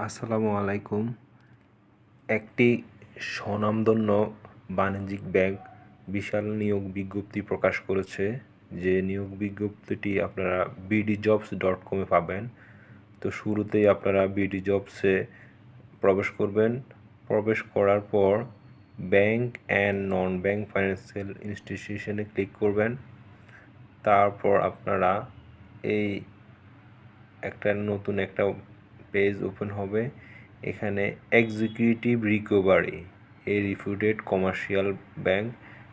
আসসালামু আলাইকুম। একটি স্বনামধন্য বাণিজ্যিক ব্যাংক বিশাল নিয়োগ বিজ্ঞপ্তি প্রকাশ করেছে, যে নিয়োগ বিজ্ঞপ্তিটি আপনারা bdjobs.com পাবেন। তো শুরুতেই আপনারা bdjobs-এ প্রবেশ করবেন। প্রবেশ করার পর bank and non bank financial ইনস্টিটিউশনে ক্লিক করবেন। তারপর আপনারা এই নতুন একটা পেজ ওপেন হবে। এখানে এক্সিকিউটিভ রিকভারি রিফিউটেড কমার্শিয়াল ব্যাংক,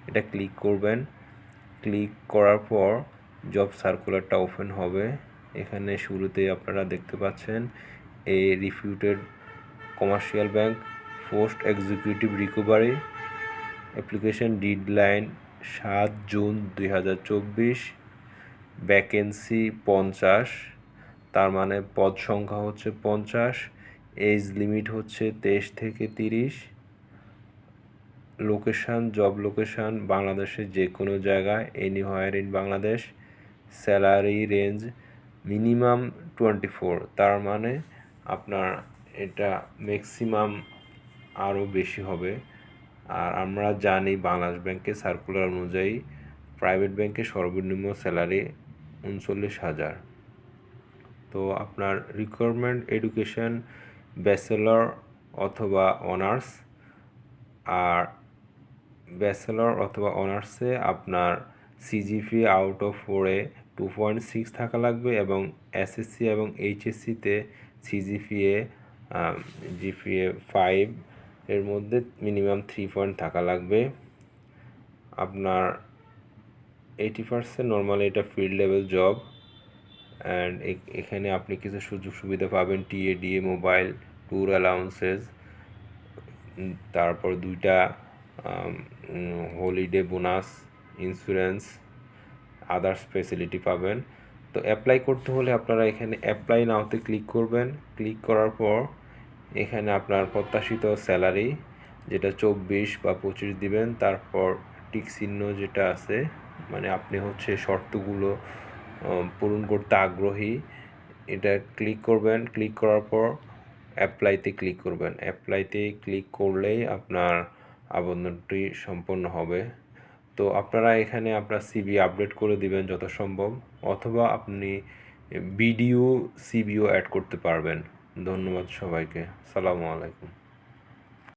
এটা ক্লিক করবেন। ক্লিক করার পর জব সার্কুলারটা ওপেন হবে। এখানে শুরুতেই আপনারা দেখতে পাচ্ছেন reputed commercial bank post executive recovery, application deadline 7 June 2024, vacancy 50, তার মানে পদ সংখ্যা হচ্ছে 50, এজ লিমিট হচ্ছে 23 থেকে 30, লোকেশান জব লোকেশান বাংলাদেশের যে কোনো জায়গায়, anywhere in Bangladesh. Salary range minimum 24, তার মানে আপনার এটা ম্যাক্সিমাম আরও বেশি হবে। আর আমরা জানি বাংলাদেশ ব্যাংকের সার্কুলার অনুযায়ী প্রাইভেট ব্যাংকে সর্বনিম্ন স্যালারি 39,000। তো আপনার রিকোয়ারমেন্ট এডুকেশন ব্যাচেলর অথবা অনার্স, আর ব্যাচেলর অথবা অনার্সে আপনার সিজিপি আউট অফ 4-এ 2.6 থাকা লাগবে, এবং এসএসসি এবং এইচএসসিতে জিপিএ 5 এর মধ্যে মিনিমাম 3 পয়েন্ট থাকা লাগবে। আপনার 80% নর্মালি এটা ফিল্ড লেভেল জব, অ্যান্ড এখানে আপনি কিছু সুযোগ সুবিধা পাবেন, টিএডিএ মোবাইল, ট্যুর অ্যালাউন্সেস, তারপর 2টা holiday bonus, insurance, others facility পাবেন। তো অ্যাপ্লাই করতে হলে আপনারা এখানে অ্যাপ্লাই নাওতে ক্লিক করবেন। ক্লিক করার পর এখানে আপনার প্রত্যাশিত স্যালারি যেটা 24 বা 25 দিবেন। তারপর টিক চিহ্ন যেটা আছে, মানে আপনি হচ্ছে শর্তগুলো পূরণ করতে আগ্রহী, এটা ক্লিক করবেন। ক্লিক করার পর অ্যাপ্লাইতে ক্লিক করবেন। অ্যাপ্লাইতে ক্লিক করলেই আপনার আবেদনটি সম্পন্ন হবে। তো আপনারা এখানে আপনার সিভি আপডেট করে দিবেন যত সম্ভব, অথবা আপনি সিভিও অ্যাড করতে পারবেন। ধন্যবাদ সবাইকে। আসসালামু আলাইকুম।